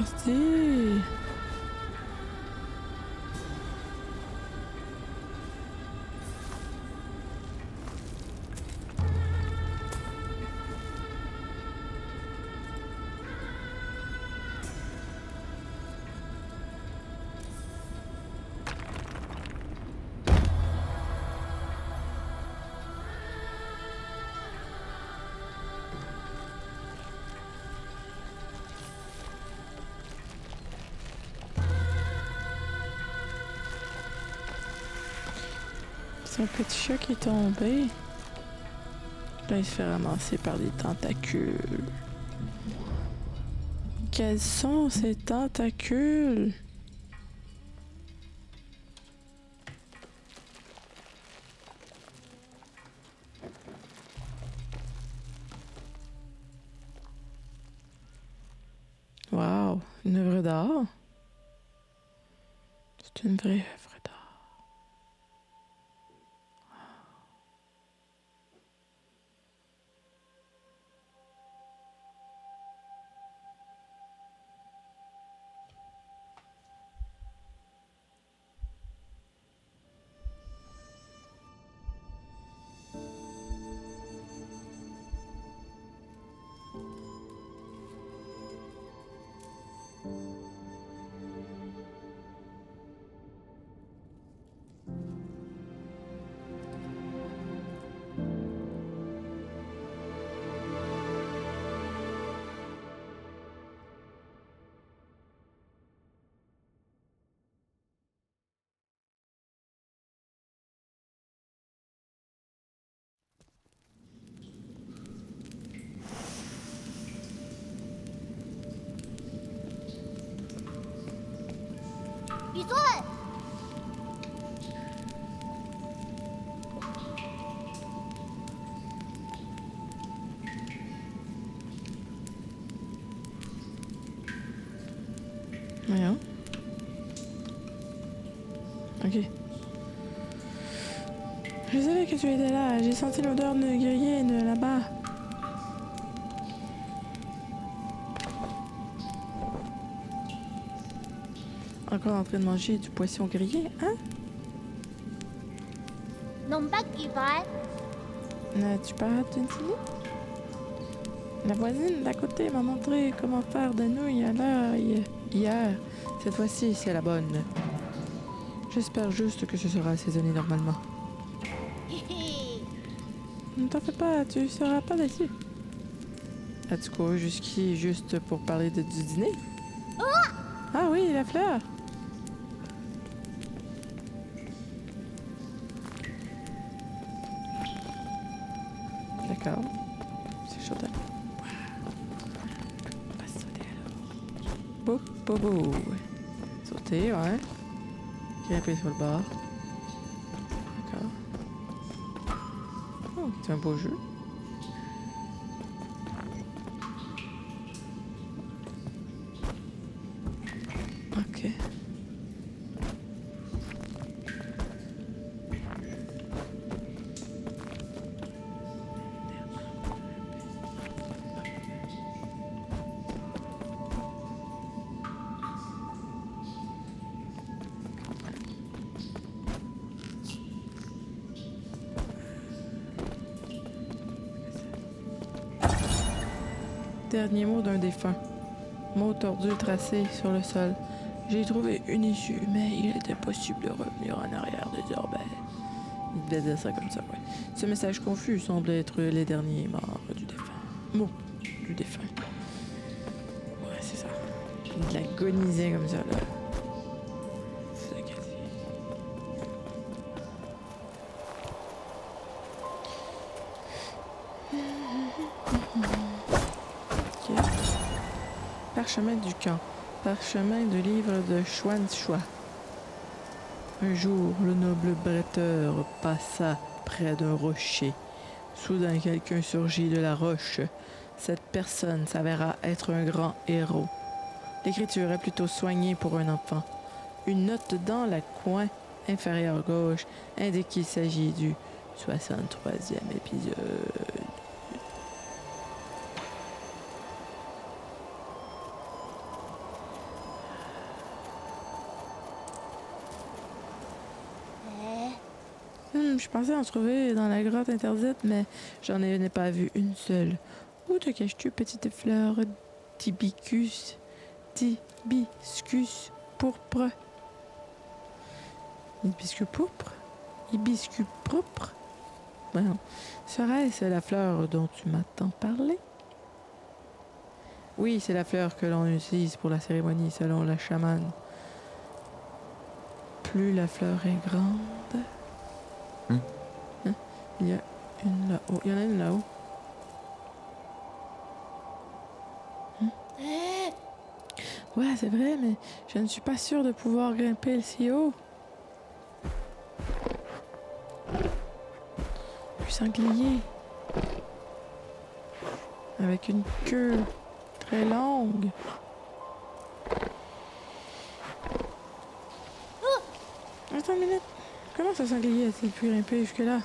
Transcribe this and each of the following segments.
Regardez. C'est un petit chat qui est tombé. Là, il se fait ramasser par des tentacules. Quels sont ces tentacules? Wow, une œuvre d'art. C'est une vraie œuvre d'art. Voyons. Ok. Je savais que tu étais là. J'ai senti l'odeur de grillé de là-bas. Encore en train de manger du poisson grillé, hein? N'as-tu pas hâte d'une dîner? La voisine d'à côté m'a montré comment faire de nouilles à l'ail hier. Cette fois-ci, c'est la bonne. J'espère juste que ce sera assaisonné normalement. Ne t'en fais pas, tu seras pas déçu. As-tu couru jusqu'ici juste pour parler du dîner? Ah oui, la fleur! D'accord. C'est chaud. On va sauter alors. Bou, bou, bou. Sauter, ouais. Grimper sur le bord. D'accord. Oh, c'est un beau jeu. Ok. Dernier mot d'un défunt. Mot tordu tracé sur le sol. J'ai trouvé une issue, mais il était possible de revenir en arrière désormais. Il devait dire ça comme ça, ouais. Ce message confus semble être les derniers morts du défunt. Mots du défunt. Ouais, c'est ça. Il agonisait comme ça, là. C'est ça qu'elle dit. Ok. Parchemin du camp. Parchemin de livre de Xuan Xua. Un jour, le noble bretteur passa près d'un rocher. Soudain, quelqu'un surgit de la roche. Cette personne s'avéra être un grand héros. L'écriture est plutôt soignée pour un enfant. Une note dans le coin inférieur gauche indique qu'il s'agit du 63e épisode. Je pensais en trouver dans la grotte interdite, mais j'en ai pas vu une seule. Où te caches-tu, petite fleur d'hibiscus pourpre? Hibiscus pourpre? Hibiscus pourpre? Voyons, serait-ce la fleur dont tu m'as tant parlé? Oui, c'est la fleur que l'on utilise pour la cérémonie, selon la chamane. Plus la fleur est grande... Hein? Il y a une là-haut. Il y en a une là-haut. Ouais, c'est vrai, mais je ne suis pas sûre de pouvoir grimper si haut. Puis sanglier. Avec une queue très longue. Attends une minute. Comment ça sanglier a-t-il pu grimper jusque-là?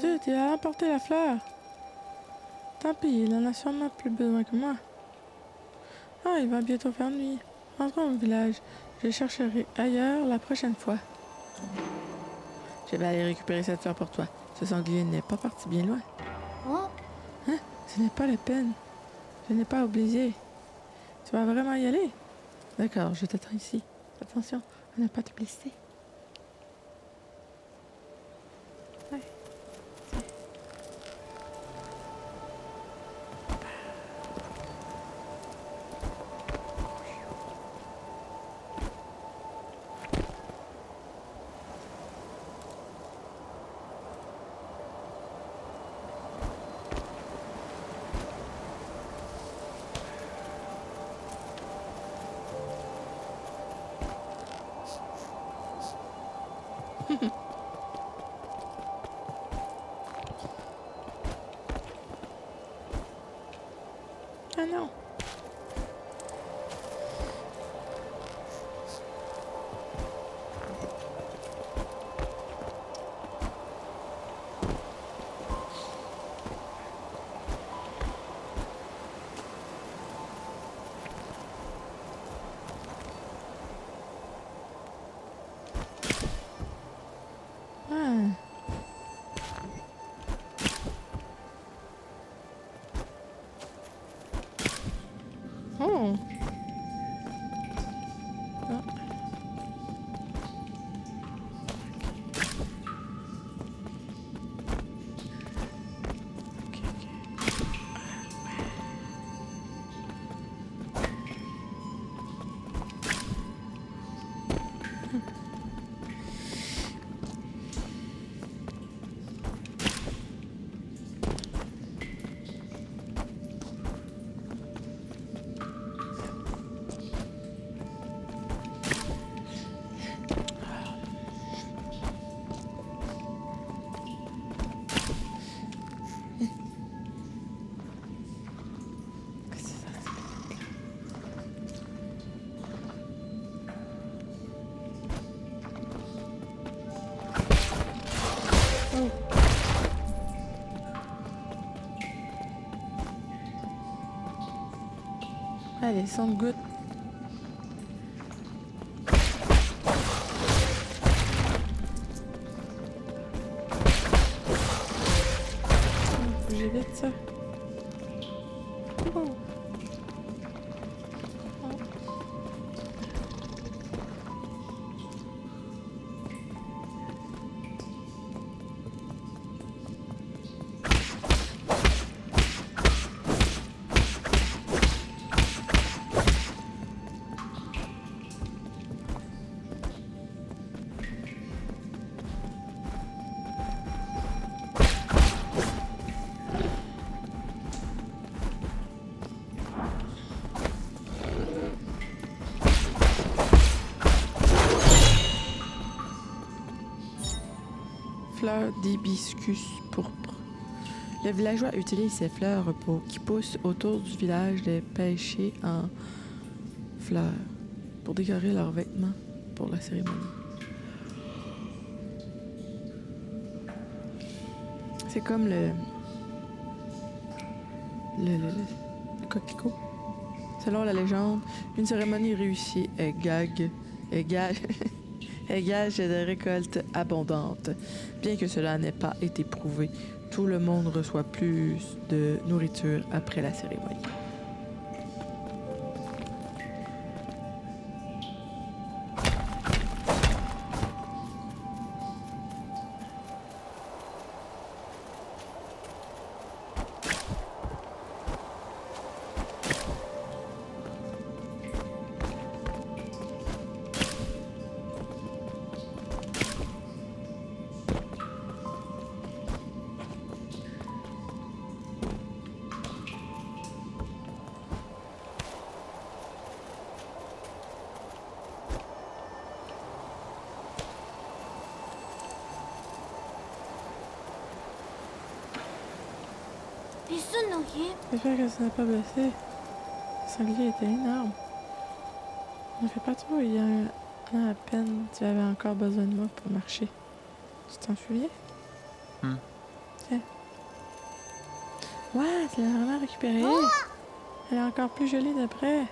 Zut, il a emporté la fleur. Tant pis, il en a sûrement plus besoin que moi. Ah, il va bientôt faire nuit. Rentrons au village. Je chercherai ailleurs la prochaine fois. Je vais aller récupérer cette fleur pour toi. Ce sanglier n'est pas parti bien loin. Oh, Hein? Ce n'est pas la peine. Je n'ai pas obligé. Tu vas vraiment y aller? D'accord, je t'attends ici. Attention à ne pas te blesser. Ouais. Ah non. Ah. Oh. Ah. Ok, ok. Qu'est-ce que c'est ça? Oh. Allez, sans goutte. Bouger vite ça. Oh. Fleurs d'hibiscus pourpre. Le villageois utilise ces fleurs qui poussent autour du village des pêchers en fleurs pour décorer leurs vêtements pour la cérémonie. C'est comme le coquelicot. Selon la légende, une cérémonie réussie est gage de récoltes abondantes. Bien que cela n'ait pas été prouvé, tout le monde reçoit plus de nourriture après la cérémonie. J'espère que ça n'a pas blessé. Le sanglier était énorme. Ne fais pas trop, il y a un an à peine, tu avais encore besoin de moi pour marcher. Tu t'en souviens? Tiens. Ouais, tu l'as vraiment récupérée. Elle est encore plus jolie d'après.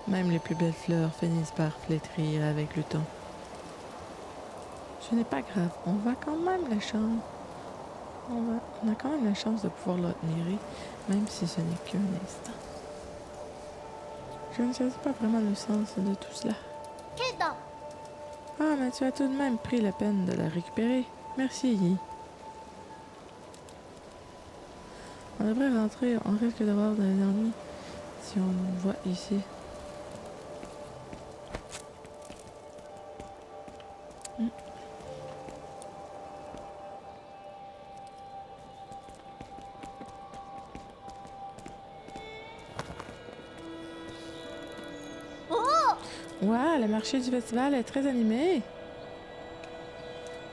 Même les plus belles fleurs finissent par flétrir avec le temps. Ce n'est pas grave, on va quand même la chance. On a quand même la chance de pouvoir l'admirer, même si ce n'est qu'un instant. Je ne sais pas vraiment le sens de tout cela. Ah, mais tu as tout de même pris la peine de la récupérer. Merci, Yi. On devrait rentrer, on risque d'avoir de l'ennui si on nous voit ici. Ouais, le marché du festival est très animé.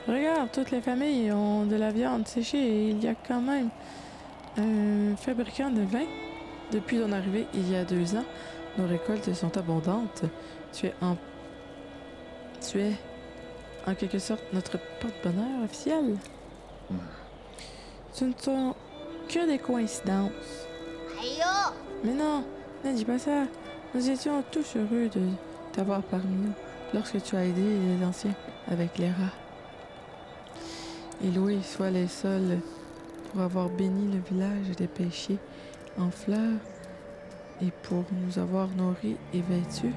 Regarde, toutes les familles ont de la viande séchée et il y a quand même un fabricant de vin. Depuis ton arrivée il y a 2 ans, nos récoltes sont abondantes. Tu es en quelque sorte notre porte-bonheur officiel. Ce ne sont que des coïncidences. Mais non, ne dis pas ça. Nous étions tous heureux de t'avoir parmi nous lorsque tu as aidé les anciens avec les rats. Et loué soient les sols pour avoir béni le village des péchés en fleurs et pour nous avoir nourris et vêtus.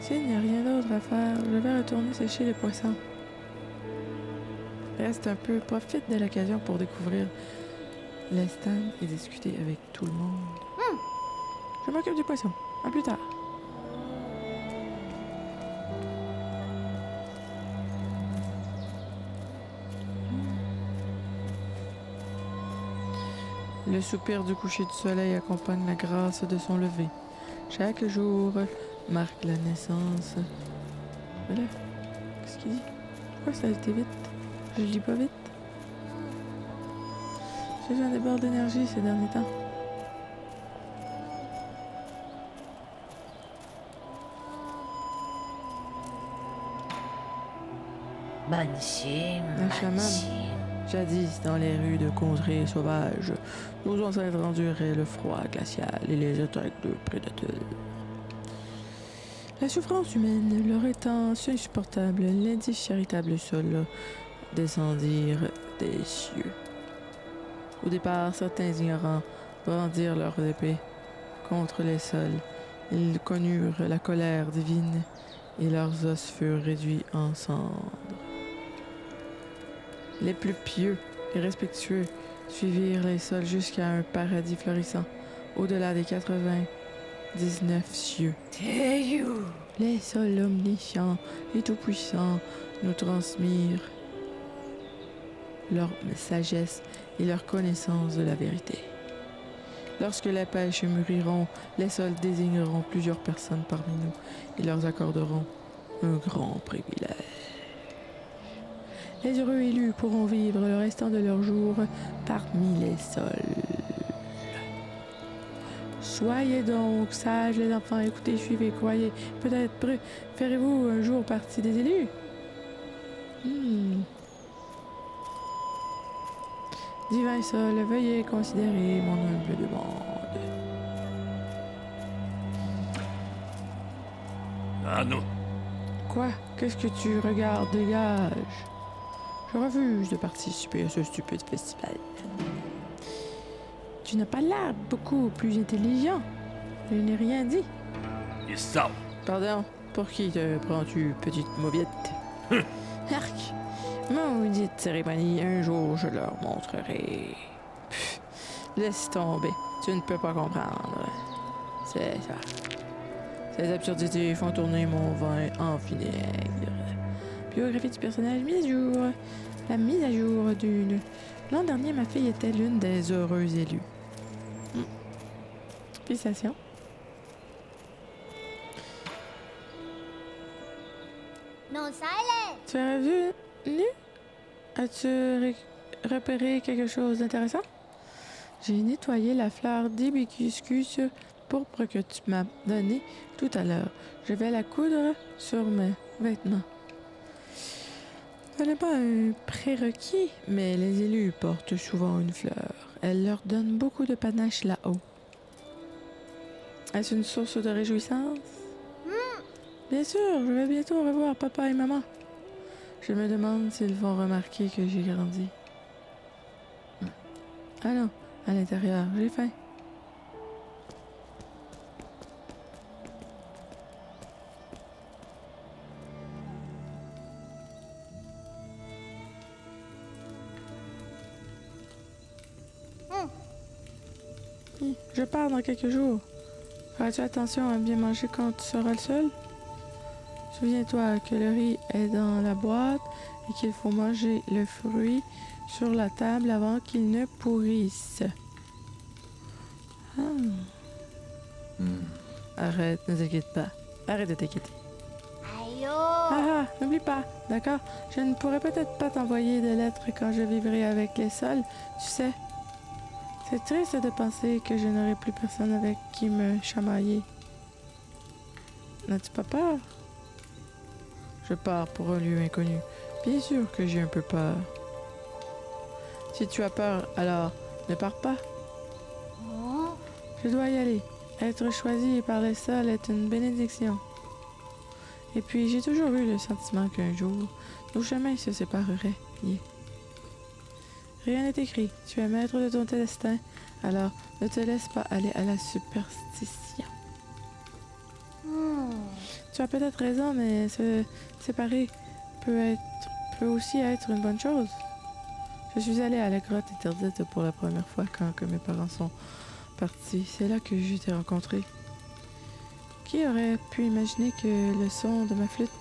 S'il n'y a rien d'autre à faire, je vais retourner sécher les poissons. Reste un peu, profite de l'occasion pour découvrir les stands et discuter avec tout le monde. Je m'occupe du poisson. À plus tard. Le soupir du coucher du soleil accompagne la grâce de son lever. Chaque jour marque la naissance. Voilà. Qu'est-ce qu'il dit? Pourquoi ça a été vite? Je lis pas vite. J'ai un débord d'énergie ces derniers temps. Un chaman. Jadis, dans les rues de contrées sauvages, nos ancêtres enduraient le froid glacial et les attaques de prédateurs. La souffrance humaine leur étant insupportable, les 10 charitables sols descendirent des cieux. Au départ, certains ignorants brandirent leurs épées contre les sols. Ils connurent la colère divine et leurs os furent réduits en cendres. Les plus pieux et respectueux suivirent les sols jusqu'à un paradis florissant, au-delà des 99 cieux. Les sols omniscients et tout-puissants nous transmirent leur sagesse et leur connaissance de la vérité. Lorsque les pêches mûriront, les sols désigneront plusieurs personnes parmi nous et leur accorderont un grand privilège. Les heureux élus pourront vivre le restant de leurs jours parmi les sols. Soyez donc sages, les enfants, écoutez, suivez, croyez. Peut-être ferez-vous un jour partie des élus. Divin sol, veuillez considérer mon humble demande. Ah non. Quoi? Qu'est-ce que tu regardes? Dégage! Je refuse de participer à ce stupide festival. Tu n'as pas l'air beaucoup plus intelligent. Je n'ai rien dit. Il sort. Pardon, pour qui te prends-tu, petite mauviette? Arc! Maudite cérémonie, un jour je leur montrerai. Pff, laisse tomber, tu ne peux pas comprendre. C'est ça. Ces absurdités font tourner mon vin en vinaigre. Biographie du personnage mise à jour. La mise à jour d'une... L'an dernier, ma fille était l'une des heureuses élues. Félicitations. Non silent. Tu as revenu? As-tu repéré quelque chose d'intéressant? J'ai nettoyé la fleur d'hibiscus pourpre que tu m'as donnée tout à l'heure. Je vais la coudre sur mes vêtements. Ce n'est pas un prérequis, mais les élus portent souvent une fleur. Elle leur donne beaucoup de panache là-haut. Est-ce une source de réjouissance? Bien sûr, je vais bientôt revoir papa et maman. Je me demande s'ils vont remarquer que j'ai grandi. Allons, à l'intérieur, j'ai faim. Je pars dans quelques jours. Feras-tu attention à bien manger quand tu seras le seul? Souviens-toi que le riz est dans la boîte et qu'il faut manger le fruit sur la table avant qu'il ne pourrisse. Ah. Arrête, ne t'inquiète pas. Arrête de t'inquiéter. Aïe Ah, n'oublie pas, d'accord? Je ne pourrai peut-être pas t'envoyer de lettres quand je vivrai avec les sols, tu sais. C'est triste de penser que je n'aurai plus personne avec qui me chamailler. N'as-tu pas peur? Je pars pour un lieu inconnu. Bien sûr que j'ai un peu peur. Si tu as peur, alors ne pars pas. Oh. Je dois y aller. Être choisi par les sols est une bénédiction. Et puis, j'ai toujours eu le sentiment qu'un jour, nos chemins se sépareraient. Rien n'est écrit. Tu es maître de ton destin, alors ne te laisse pas aller à la superstition. Tu as peut-être raison, mais se séparer peut aussi être une bonne chose. Je suis allée à la grotte interdite pour la première fois quand que mes parents sont partis. C'est là que je t'ai rencontré. Qui aurait pu imaginer que le son de ma flûte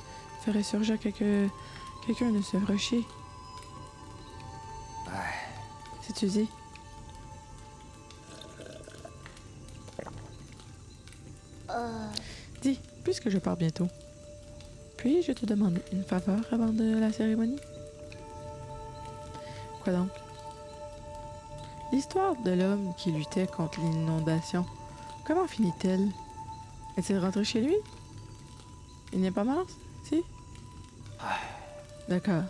ferait surgir quelqu'un de ce rocher? Si tu dis. Dis, puisque je pars bientôt, puis-je te demander une faveur avant de la cérémonie? Quoi donc? L'histoire de l'homme qui luttait contre l'inondation, comment finit-elle? Est-il rentré chez lui? Il n'est pas mort, si? D'accord.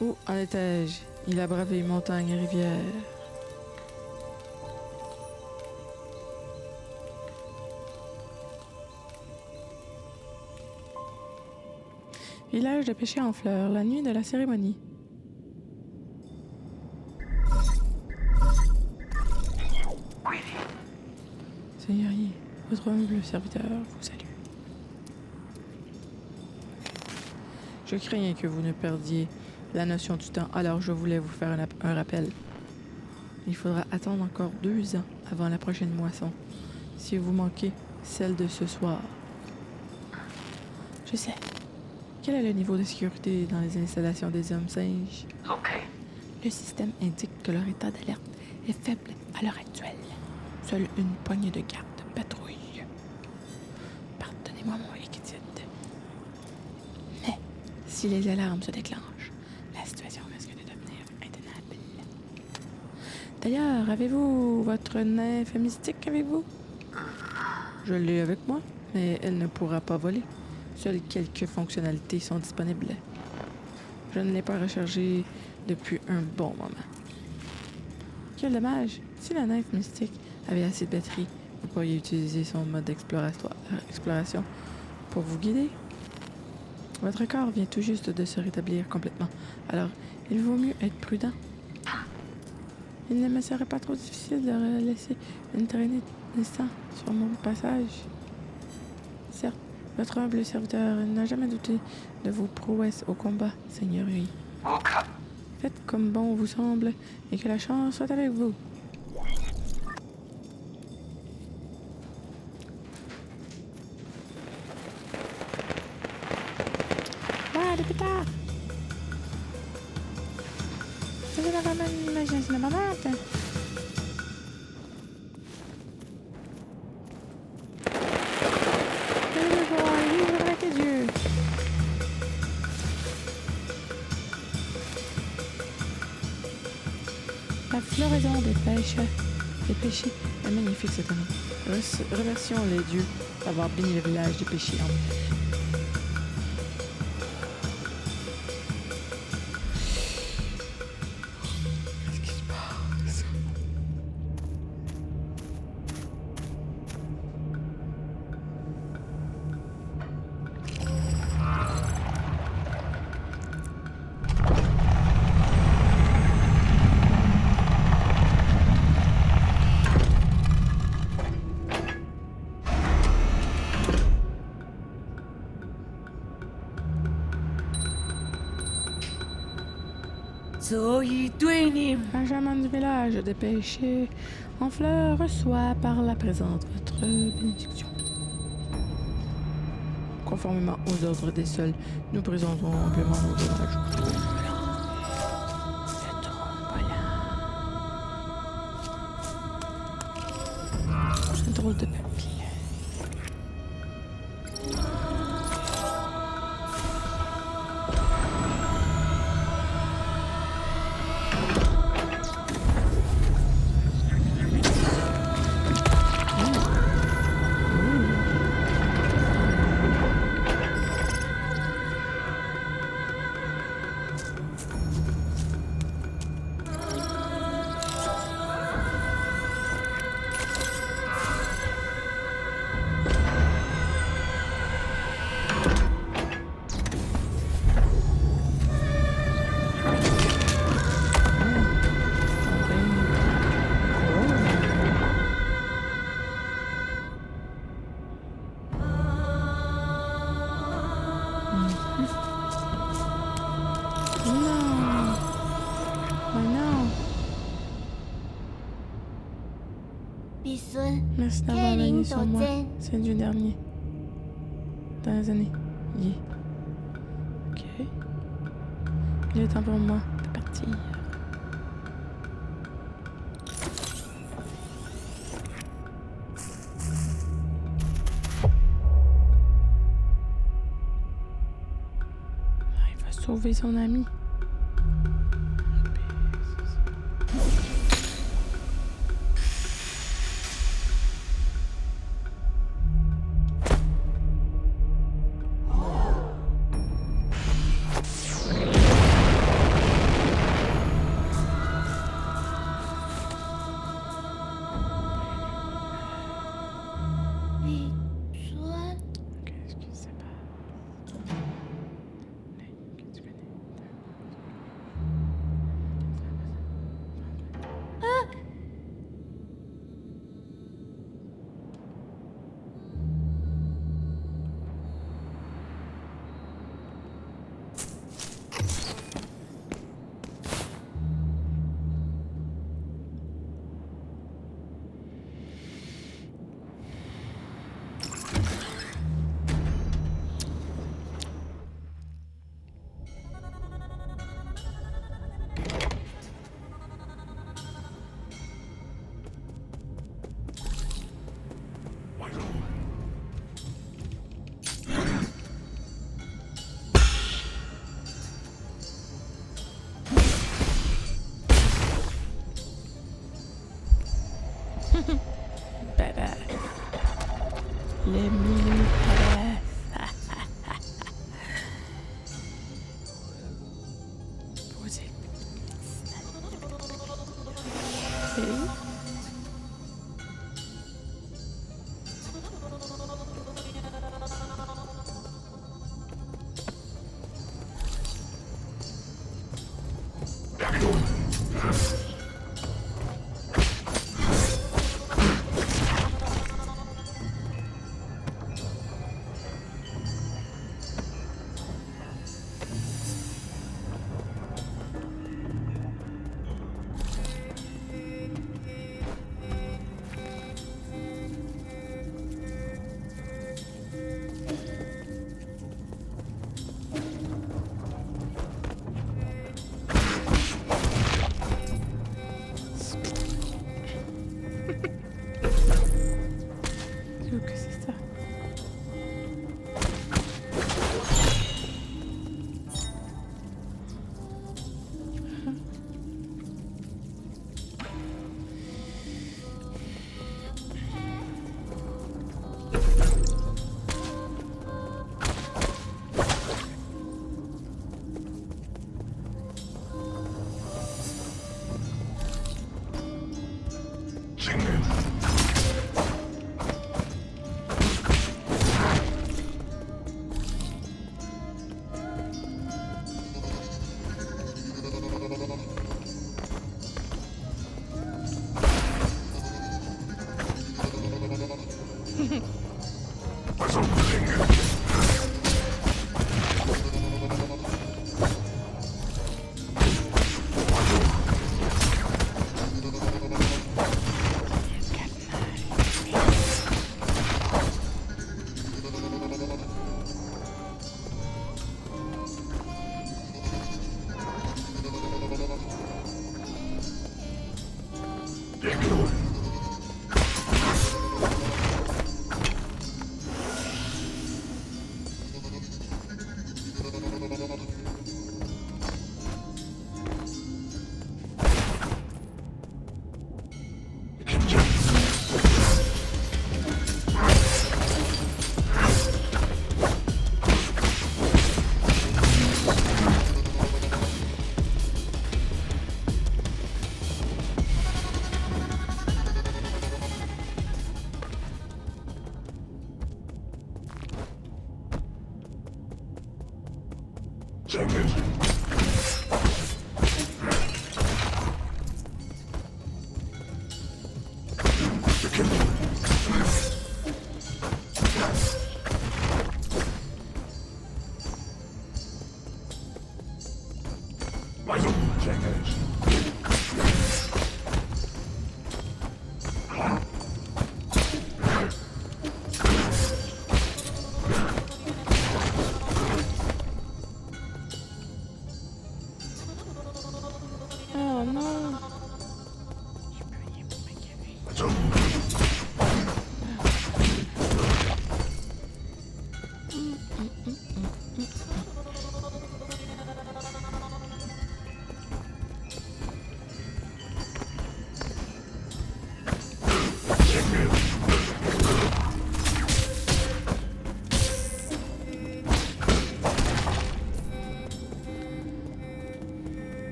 Où en étais-je? Il a bravé montagne et rivière. Village de pêcher en fleurs, la nuit de la cérémonie. Seigneurier, votre humble serviteur vous salue. Je craignais que vous ne perdiez la notion du temps, alors je voulais vous faire un rappel. Il faudra attendre encore 2 ans avant la prochaine moisson, si vous manquez celle de ce soir. Je sais. Quel est le niveau de sécurité dans les installations des hommes singes? Le système indique que leur état d'alerte est faible à l'heure actuelle. Seule une poignée de gardes patrouille. Pardonnez-moi mon inquiétude. Mais si les alarmes se déclenchent, D'ailleurs, avez-vous votre nymphe mystique avec vous? Je l'ai avec moi, mais elle ne pourra pas voler. Seules quelques fonctionnalités sont disponibles. Je ne l'ai pas rechargée depuis un bon moment. Quel dommage! Si la nymphe mystique avait assez de batterie, vous pourriez utiliser son mode exploration pour vous guider. Votre corps vient tout juste de se rétablir complètement, alors il vaut mieux être prudent. Il ne me serait pas trop difficile de laisser une traînée d'instant sur mon passage. Certes, votre humble serviteur n'a jamais douté de vos prouesses au combat, seigneurie. Faites comme bon vous semble et que la chance soit avec vous. Ouais, depuis tard! C'est la vraiment une imagination de ma mère. Vivre avec les yeux. La floraison des péchés est magnifique cette année. Remercions les dieux d'avoir béni le village des péchés en paix. Qu'est-ce qui se passe? Un chaman du village des péchés en fleurs reçoit par la présente votre bénédiction. Conformément aux ordres des seuls, nous présentons amplement nos dommages. Un drôle de papier. Merci d'avoir veillé sur moi ces 2 derniers années. Yeah. Ok. Il est temps pour moi de partir. Il va sauver son ami. Qu'est-ce qui se passe? Qu'est-ce que Ok. Que c'est ça? Oh non!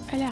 Voilà.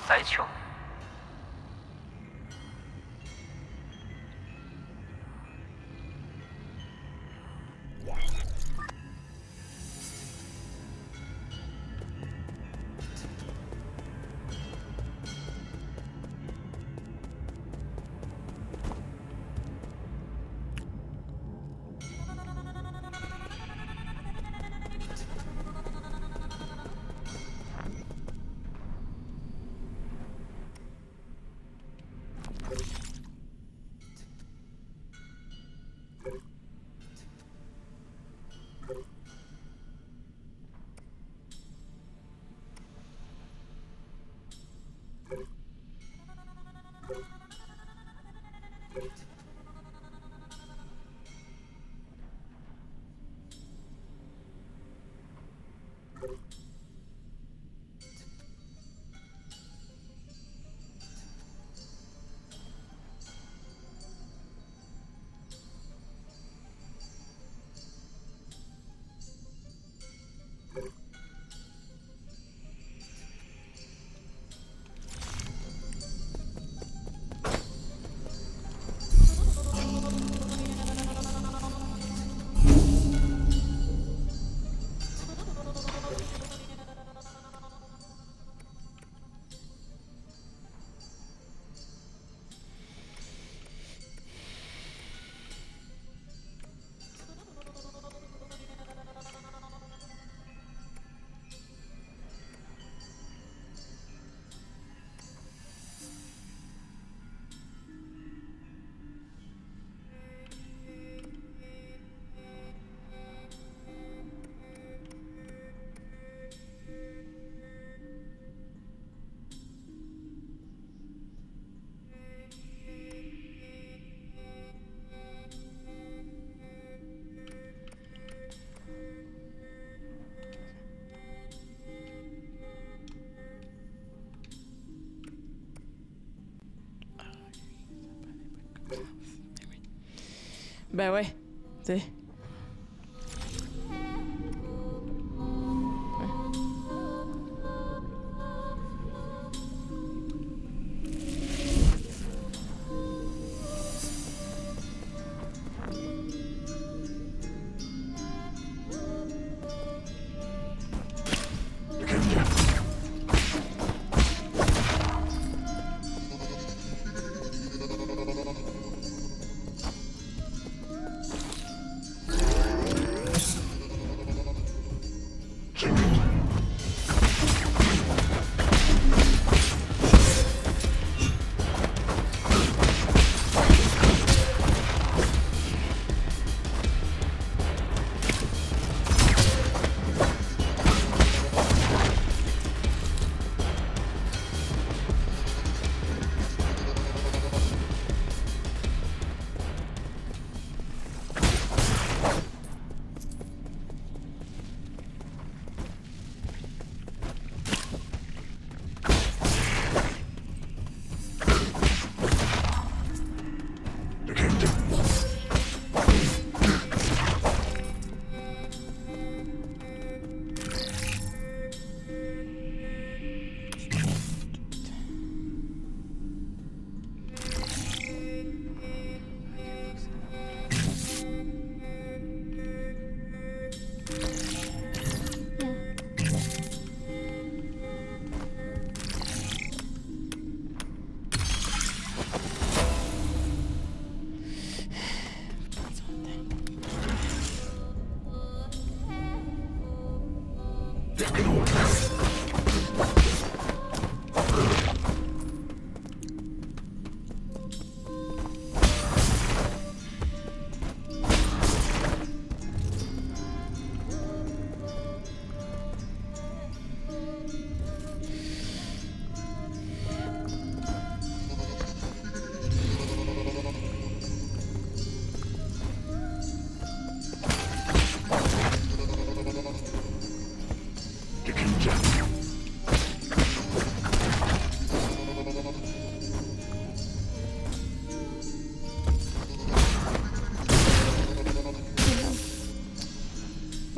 sideshow. Ben ouais, tu sais.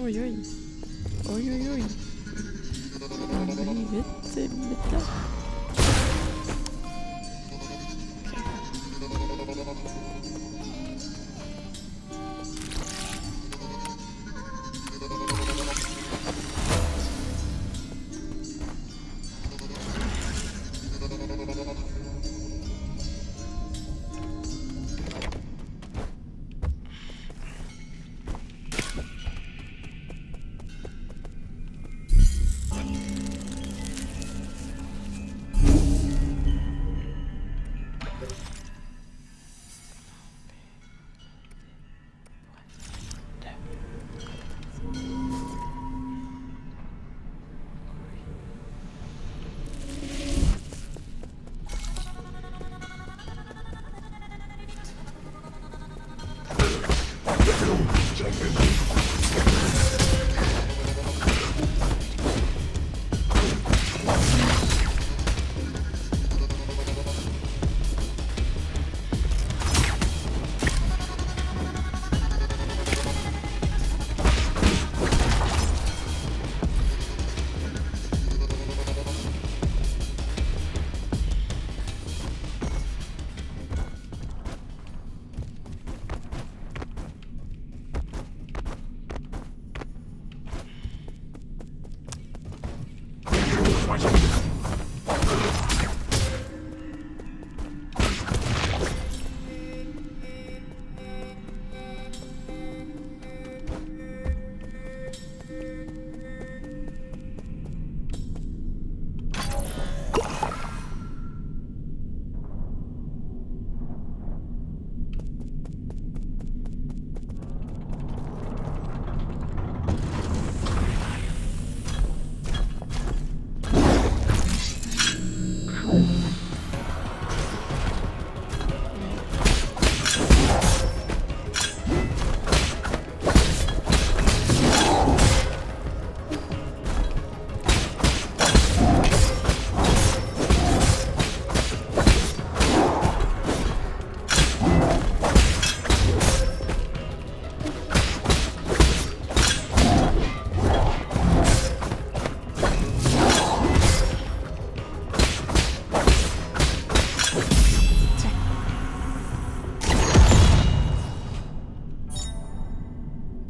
Oi, oi. Oi, oi, oi. Vite, vite.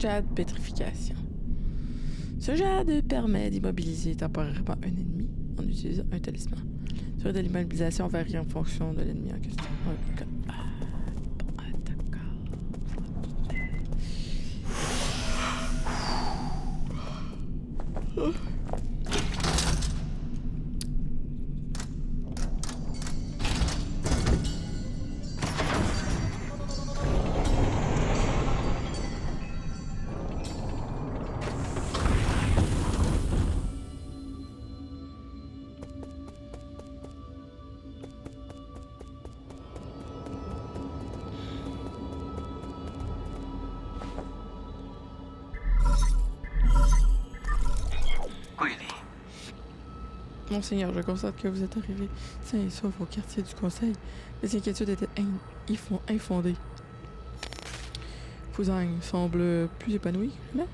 Jade pétrification. Ce jade permet d'immobiliser temporairement un ennemi en utilisant un talisman. La durée de l'immobilisation varie en fonction de l'ennemi en question. D'accord. Monseigneur, je constate que vous êtes arrivé sain et sauf au quartier du Conseil. Les inquiétudes étaient infondées. Fouzagne semble plus épanoui, mais...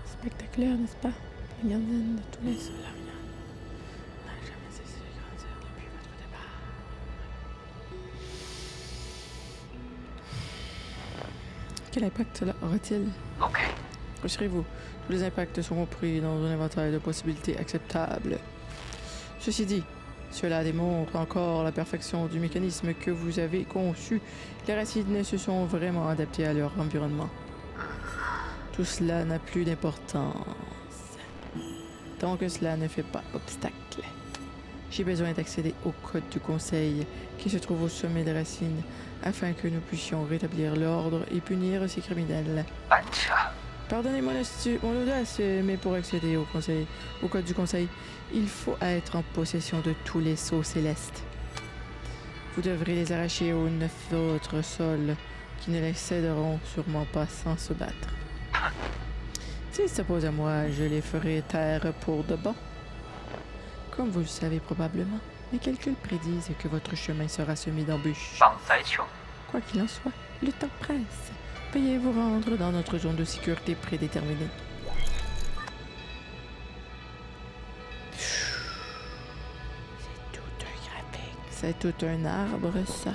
Spectaculaire, n'est-ce pas? La gardienne de tous les solariens n'a jamais cessé de grandir depuis votre départ. Quel impact cela aura-t-il? Rassurez-vous, tous les impacts sont compris dans un inventaire de possibilités acceptables. Ceci dit, cela démontre encore la perfection du mécanisme que vous avez conçu. Les racines se sont vraiment adaptées à leur environnement. Tout cela n'a plus d'importance. Tant que cela ne fait pas obstacle. J'ai besoin d'accéder au code du conseil qui se trouve au sommet des racines afin que nous puissions rétablir l'ordre et punir ces criminels. Pardonnez mon audace, mais pour accéder au code du conseil, il faut être en possession de tous les sceaux célestes. Vous devrez les arracher aux 9 autres sols qui ne les céderont sûrement pas sans se battre. S'il s'oppose à moi, je les ferai taire pour de bon. Comme vous le savez probablement, mes calculs prédisent que votre chemin sera semé d'embûches. Quoi qu'il en soit, le temps presse. Veuillez vous rendre dans notre zone de sécurité prédéterminée. C'est tout un graphique. C'est tout un arbre, ça.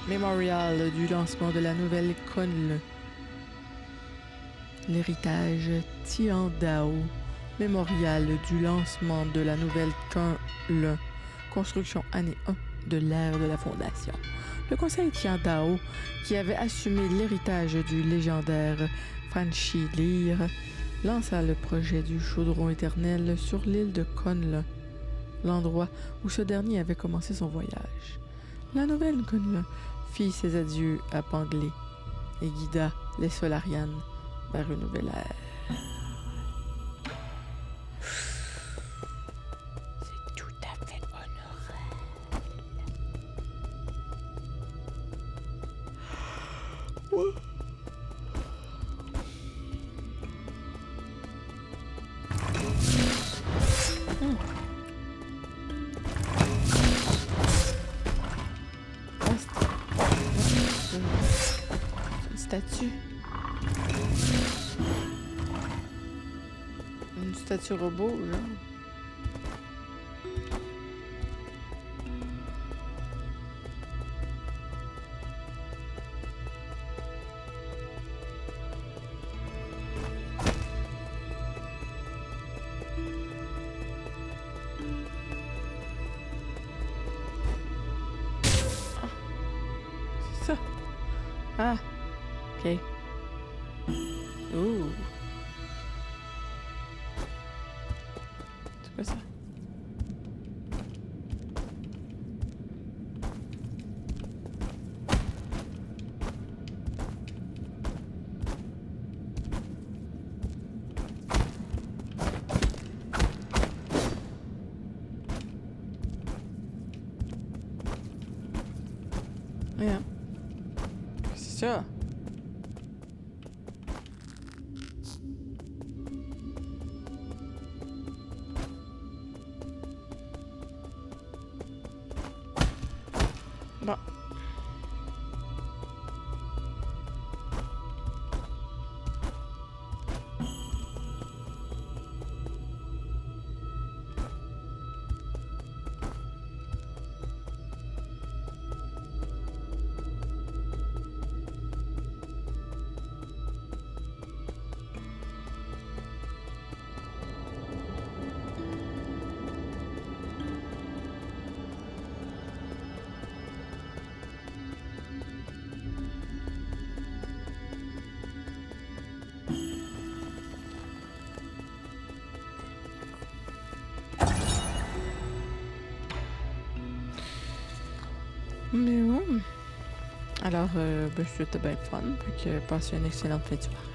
Mémorial du lancement de la nouvelle Kunl. L'héritage Tiandao. Mémorial du lancement de la nouvelle Kunl. Construction année 1 de l'ère de la Fondation. Le conseil Tiandao, qui avait assumé l'héritage du légendaire Fanchi Lyr, lança le projet du chaudron éternel sur l'île de Kunl, l'endroit où ce dernier avait commencé son voyage. La nouvelle Kunl fit ses adieux à Panglé et guida les Solarians vers une nouvelle ère. C'est tout à fait honorable. Statue. Une statue robot, genre. Ah. C'est ça. Ah. OK. Ouh. C'est quoi ça? Rien. C'est ça. Mais bon. Alors, c'était bien le fun. Fait que passez une excellente fin de soirée.